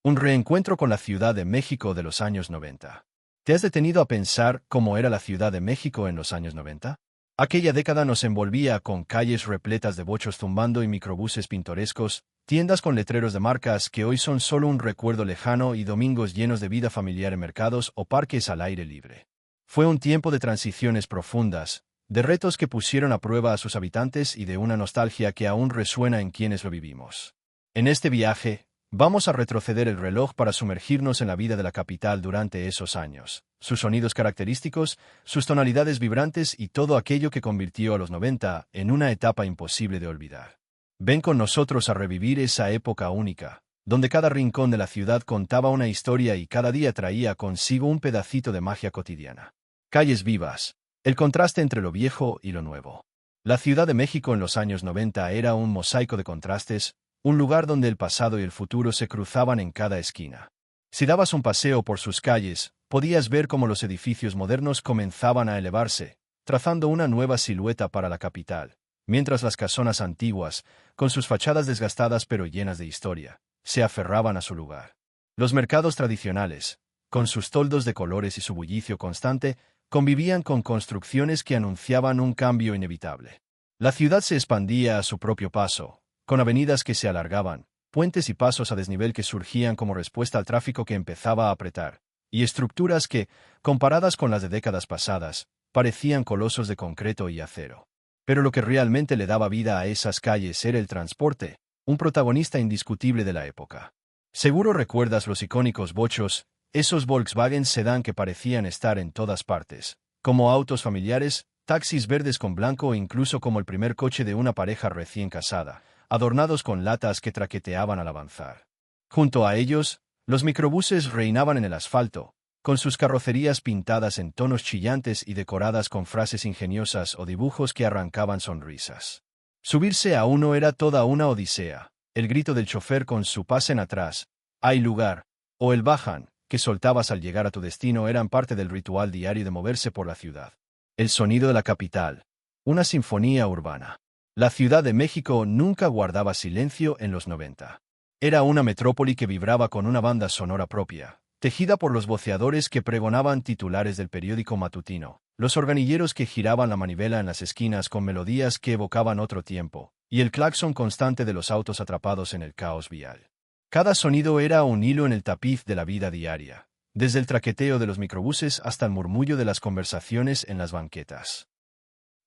Un reencuentro con la Ciudad de México de los años 90. ¿Te has detenido a pensar cómo era la Ciudad de México en los años 90? Aquella década nos envolvía con calles repletas de bochos zumbando y microbuses pintorescos, tiendas con letreros de marcas que hoy son solo un recuerdo lejano y domingos llenos de vida familiar en mercados o parques al aire libre. Fue un tiempo de transiciones profundas, de retos que pusieron a prueba a sus habitantes y de una nostalgia que aún resuena en quienes lo vivimos. En este viaje, vamos a retroceder el reloj para sumergirnos en la vida de la capital durante esos años, sus sonidos característicos, sus tonalidades vibrantes y todo aquello que convirtió a los 90 en una etapa imposible de olvidar. Ven con nosotros a revivir esa época única, donde cada rincón de la ciudad contaba una historia y cada día traía consigo un pedacito de magia cotidiana. Calles vivas, el contraste entre lo viejo y lo nuevo. La Ciudad de México en los años 90 era un mosaico de contrastes, un lugar donde el pasado y el futuro se cruzaban en cada esquina. Si dabas un paseo por sus calles, podías ver cómo los edificios modernos comenzaban a elevarse, trazando una nueva silueta para la capital, mientras las casonas antiguas, con sus fachadas desgastadas pero llenas de historia, se aferraban a su lugar. Los mercados tradicionales, con sus toldos de colores y su bullicio constante, convivían con construcciones que anunciaban un cambio inevitable. La ciudad se expandía a su propio paso, con avenidas que se alargaban, puentes y pasos a desnivel que surgían como respuesta al tráfico que empezaba a apretar, y estructuras que, comparadas con las de décadas pasadas, parecían colosos de concreto y acero. Pero lo que realmente le daba vida a esas calles era el transporte, un protagonista indiscutible de la época. Seguro recuerdas los icónicos bochos, esos Volkswagen sedán que parecían estar en todas partes, como autos familiares, taxis verdes con blanco o incluso como el primer coche de una pareja recién casada, adornados con latas que traqueteaban al avanzar. Junto a ellos, los microbuses reinaban en el asfalto, con sus carrocerías pintadas en tonos chillantes y decoradas con frases ingeniosas o dibujos que arrancaban sonrisas. Subirse a uno era toda una odisea, el grito del chofer con su pasen atrás, «hay lugar», o el bajan, que soltabas al llegar a tu destino eran parte del ritual diario de moverse por la ciudad. El sonido de la capital. Una sinfonía urbana. La Ciudad de México nunca guardaba silencio en los 90. Era una metrópoli que vibraba con una banda sonora propia, tejida por los voceadores que pregonaban titulares del periódico matutino, los organilleros que giraban la manivela en las esquinas con melodías que evocaban otro tiempo, y el claxon constante de los autos atrapados en el caos vial. Cada sonido era un hilo en el tapiz de la vida diaria, desde el traqueteo de los microbuses hasta el murmullo de las conversaciones en las banquetas.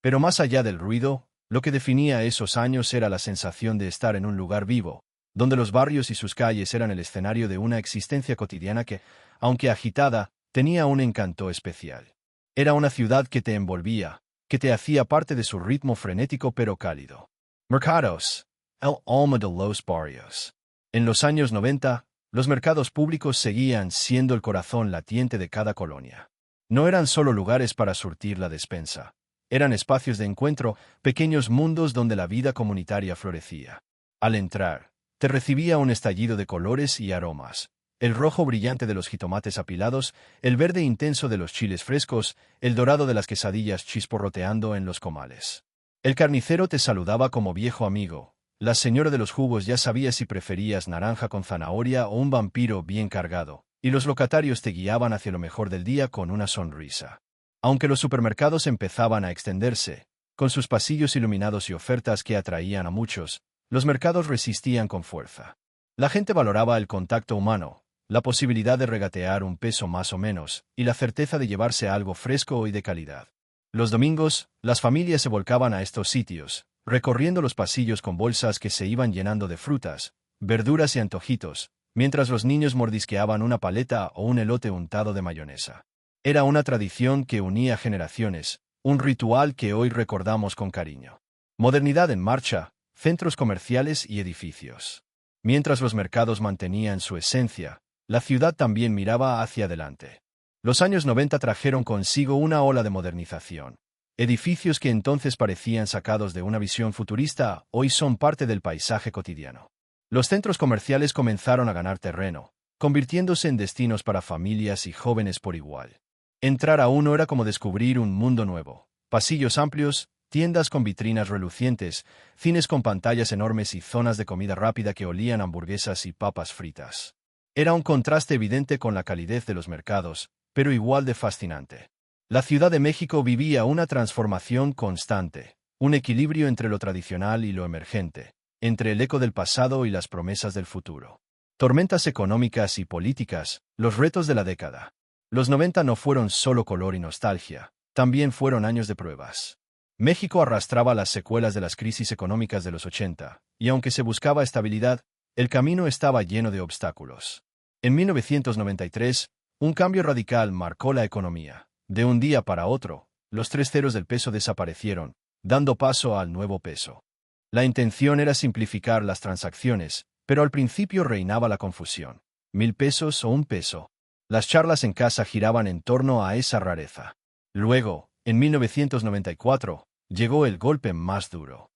Pero más allá del ruido, lo que definía esos años era la sensación de estar en un lugar vivo, donde los barrios y sus calles eran el escenario de una existencia cotidiana que, aunque agitada, tenía un encanto especial. Era una ciudad que te envolvía, que te hacía parte de su ritmo frenético pero cálido. Mercados. El alma de los barrios. En los años 90, los mercados públicos seguían siendo el corazón latiente de cada colonia. No eran solo lugares para surtir la despensa. Eran espacios de encuentro, pequeños mundos donde la vida comunitaria florecía. Al entrar, te recibía un estallido de colores y aromas. El rojo brillante de los jitomates apilados, el verde intenso de los chiles frescos, el dorado de las quesadillas chisporroteando en los comales. El carnicero te saludaba como viejo amigo. La señora de los jugos ya sabía si preferías naranja con zanahoria o un vampiro bien cargado, y los locatarios te guiaban hacia lo mejor del día con una sonrisa. Aunque los supermercados empezaban a extenderse, con sus pasillos iluminados y ofertas que atraían a muchos, los mercados resistían con fuerza. La gente valoraba el contacto humano, la posibilidad de regatear un peso más o menos, y la certeza de llevarse algo fresco y de calidad. Los domingos, las familias se volcaban a estos sitios, recorriendo los pasillos con bolsas que se iban llenando de frutas, verduras y antojitos, mientras los niños mordisqueaban una paleta o un elote untado de mayonesa. Era una tradición que unía generaciones, un ritual que hoy recordamos con cariño. Modernidad en marcha, centros comerciales y edificios. Mientras los mercados mantenían su esencia, la ciudad también miraba hacia adelante. Los años 90 trajeron consigo una ola de modernización. Edificios que entonces parecían sacados de una visión futurista, hoy son parte del paisaje cotidiano. Los centros comerciales comenzaron a ganar terreno, convirtiéndose en destinos para familias y jóvenes por igual. Entrar a uno era como descubrir un mundo nuevo. Pasillos amplios, tiendas con vitrinas relucientes, cines con pantallas enormes y zonas de comida rápida que olían a hamburguesas y papas fritas. Era un contraste evidente con la calidez de los mercados, pero igual de fascinante. La Ciudad de México vivía una transformación constante, un equilibrio entre lo tradicional y lo emergente, entre el eco del pasado y las promesas del futuro. Tormentas económicas y políticas, los retos de la década. Los 90 no fueron solo color y nostalgia, también fueron años de pruebas. México arrastraba las secuelas de las crisis económicas de los 80, y aunque se buscaba estabilidad, el camino estaba lleno de obstáculos. En 1993, un cambio radical marcó la economía. De un día para otro, los 3 ceros del peso desaparecieron, dando paso al nuevo peso. La intención era simplificar las transacciones, pero al principio reinaba la confusión. 1,000 pesos o 1 peso. Las charlas en casa giraban en torno a esa rareza. Luego, en 1994, llegó el golpe más duro.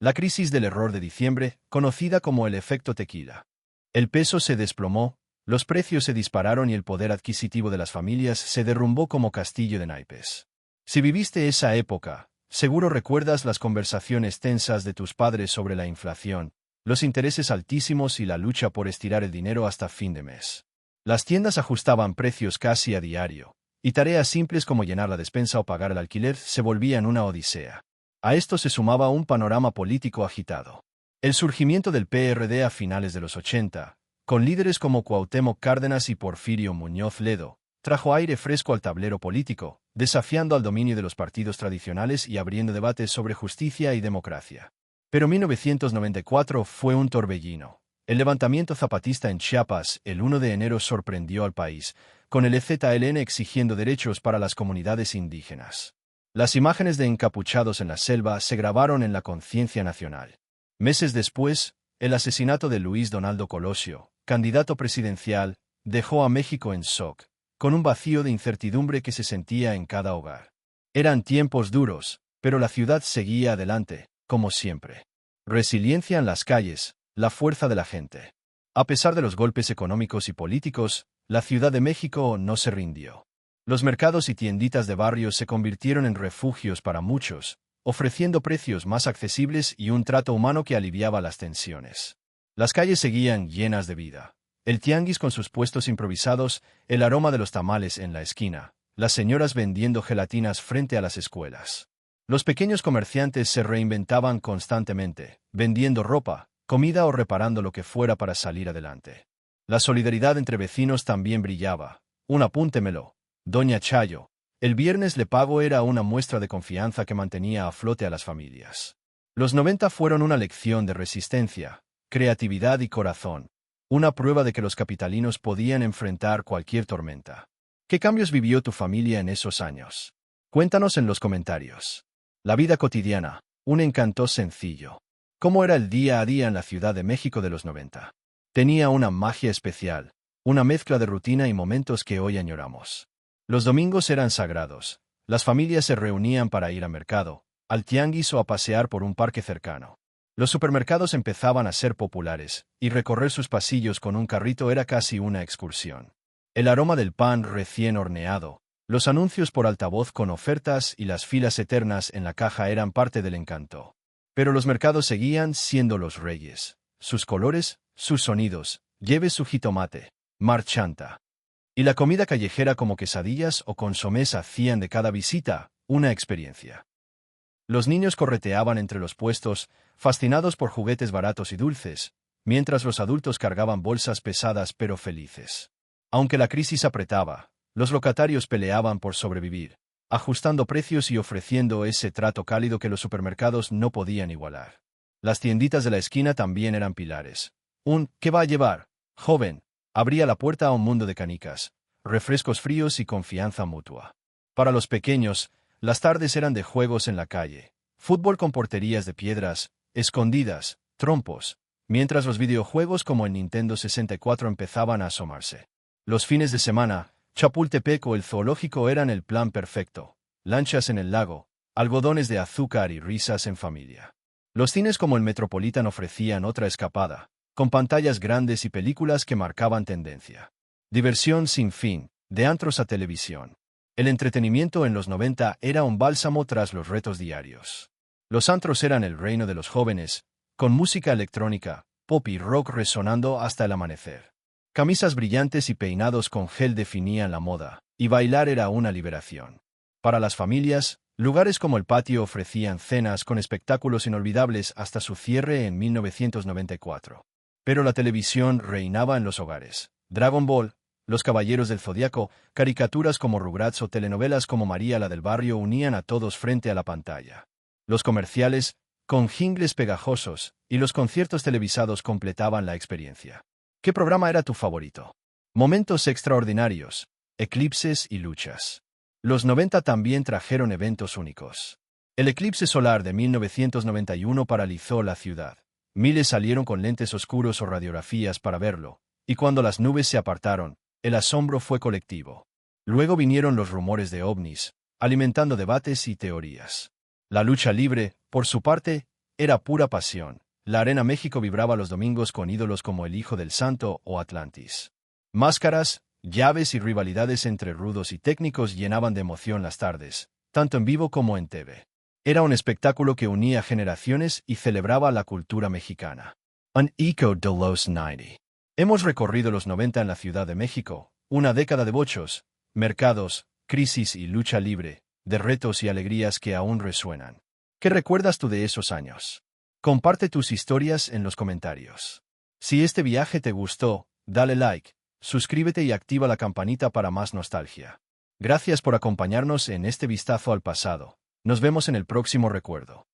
La crisis del error de diciembre, conocida como el efecto tequila. El peso se desplomó, los precios se dispararon y el poder adquisitivo de las familias se derrumbó como castillo de naipes. Si viviste esa época, seguro recuerdas las conversaciones tensas de tus padres sobre la inflación, los intereses altísimos y la lucha por estirar el dinero hasta fin de mes. Las tiendas ajustaban precios casi a diario, y tareas simples como llenar la despensa o pagar el alquiler se volvían una odisea. A esto se sumaba un panorama político agitado. El surgimiento del PRD a finales de los 80, con líderes como Cuauhtémoc Cárdenas y Porfirio Muñoz Ledo, trajo aire fresco al tablero político, desafiando al dominio de los partidos tradicionales y abriendo debates sobre justicia y democracia. Pero 1994 fue un torbellino. El levantamiento zapatista en Chiapas el 1 de enero sorprendió al país, con el EZLN exigiendo derechos para las comunidades indígenas. Las imágenes de encapuchados en la selva se grabaron en la conciencia nacional. Meses después, el asesinato de Luis Donaldo Colosio, candidato presidencial, dejó a México en shock, con un vacío de incertidumbre que se sentía en cada hogar. Eran tiempos duros, pero la ciudad seguía adelante, como siempre. Resiliencia en las calles, la fuerza de la gente. A pesar de los golpes económicos y políticos, la Ciudad de México no se rindió. Los mercados y tienditas de barrio se convirtieron en refugios para muchos, ofreciendo precios más accesibles y un trato humano que aliviaba las tensiones. Las calles seguían llenas de vida. El tianguis con sus puestos improvisados, el aroma de los tamales en la esquina, las señoras vendiendo gelatinas frente a las escuelas. Los pequeños comerciantes se reinventaban constantemente, vendiendo ropa, comida o reparando lo que fuera para salir adelante. La solidaridad entre vecinos también brillaba. Un apúntemelo, Doña Chayo. El viernes le pago era una muestra de confianza que mantenía a flote a las familias. Los 90 fueron una lección de resistencia, creatividad y corazón. Una prueba de que los capitalinos podían enfrentar cualquier tormenta. ¿Qué cambios vivió tu familia en esos años? Cuéntanos en los comentarios. La vida cotidiana, un encanto sencillo. ¿Cómo era el día a día en la Ciudad de México de los 90? Tenía una magia especial, una mezcla de rutina y momentos que hoy añoramos. Los domingos eran sagrados. Las familias se reunían para ir al mercado, al tianguis o a pasear por un parque cercano. Los supermercados empezaban a ser populares, y recorrer sus pasillos con un carrito era casi una excursión. El aroma del pan recién horneado, los anuncios por altavoz con ofertas y las filas eternas en la caja eran parte del encanto. Pero los mercados seguían siendo los reyes. Sus colores, sus sonidos, lleve su jitomate, marchanta. Y la comida callejera como quesadillas o consomés hacían de cada visita una experiencia. Los niños correteaban entre los puestos, fascinados por juguetes baratos y dulces, mientras los adultos cargaban bolsas pesadas pero felices. Aunque la crisis apretaba, los locatarios peleaban por sobrevivir, ajustando precios y ofreciendo ese trato cálido que los supermercados no podían igualar. Las tienditas de la esquina también eran pilares. ¿Qué va a llevar, joven? Abría la puerta a un mundo de canicas, refrescos fríos y confianza mutua. Para los pequeños, las tardes eran de juegos en la calle, fútbol con porterías de piedras, escondidas, trompos, mientras los videojuegos como en Nintendo 64 empezaban a asomarse. Los fines de semana, Chapultepec o el zoológico eran el plan perfecto, lanchas en el lago, algodones de azúcar y risas en familia. Los cines como el Metropolitan ofrecían otra escapada, con pantallas grandes y películas que marcaban tendencia. Diversión sin fin, de antros a televisión. El entretenimiento en los 90 era un bálsamo tras los retos diarios. Los antros eran el reino de los jóvenes, con música electrónica, pop y rock resonando hasta el amanecer. Camisas brillantes y peinados con gel definían la moda, y bailar era una liberación. Para las familias, lugares como el patio ofrecían cenas con espectáculos inolvidables hasta su cierre en 1994. Pero la televisión reinaba en los hogares. Dragon Ball, Los Caballeros del Zodiaco, caricaturas como Rugrats o telenovelas como María la del Barrio unían a todos frente a la pantalla. Los comerciales, con jingles pegajosos, y los conciertos televisados completaban la experiencia. ¿Qué programa era tu favorito? Momentos extraordinarios, eclipses y luchas. Los 90 también trajeron eventos únicos. El eclipse solar de 1991 paralizó la ciudad. Miles salieron con lentes oscuros o radiografías para verlo, y cuando las nubes se apartaron, el asombro fue colectivo. Luego vinieron los rumores de ovnis, alimentando debates y teorías. La lucha libre, por su parte, era pura pasión. La Arena México vibraba los domingos con ídolos como el Hijo del Santo o Atlantis. Máscaras, llaves y rivalidades entre rudos y técnicos llenaban de emoción las tardes, tanto en vivo como en TV. Era un espectáculo que unía generaciones y celebraba la cultura mexicana. An Echo de los 90. Hemos recorrido los 90 en la Ciudad de México, una década de bochos, mercados, crisis y lucha libre, de retos y alegrías que aún resuenan. ¿Qué recuerdas tú de esos años? Comparte tus historias en los comentarios. Si este viaje te gustó, dale like, suscríbete y activa la campanita para más nostalgia. Gracias por acompañarnos en este vistazo al pasado. Nos vemos en el próximo recuerdo.